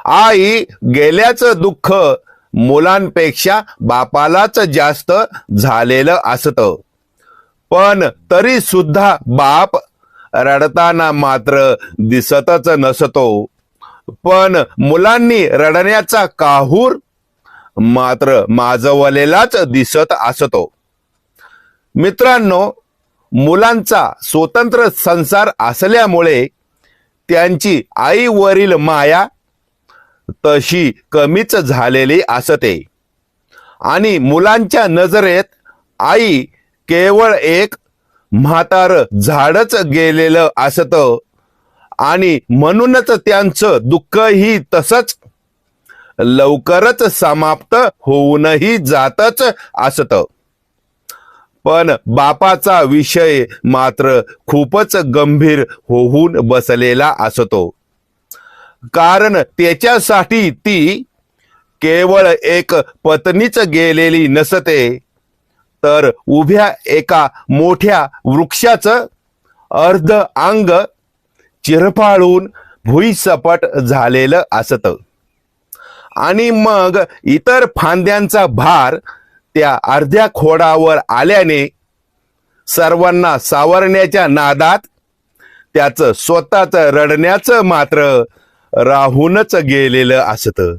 आई गेल्याच दुःख मुलांपेक्षा बापालाच जास्त झालेलं असतं, पण तरी सुद्धा बाप रडताना मात्र दिसतच नसतो, पण मुलांनी रडण्याचा काहूर मात्र माजवलेलाच दिसत असतो. मित्रांनो, मुलांचा स्वतंत्र संसार असल्यामुळे त्यांची आईवरील माया तशी कमीच झालेली असते आणि मुलांच्या नजरेत आई केवळ एक म्हातार झाडच गेलेलं असतं आणि म्हणूनच त्यांचं दुःखही तसंच लवकरच समाप्त होऊनही जातच असतं. पण बापाचा विषय मात्र खूपच गंभीर होऊन बसलेला असतो, कारण त्याच्यासाठी ती केवळ एक पत्नीच गेलेली नसते, तर उभ्या एका मोठ्या वृक्षाचं अर्ध अंग चिरफाळून भुईसपाट झालेलं असतं आणि मग इतर फांद्यांचा भार त्या अर्ध्या खोडावर आल्याने सर्वांना सावरण्याच्या नादात त्याचं स्वतःच रडण्याचं मात्र राहूनच गेलेलं असतं.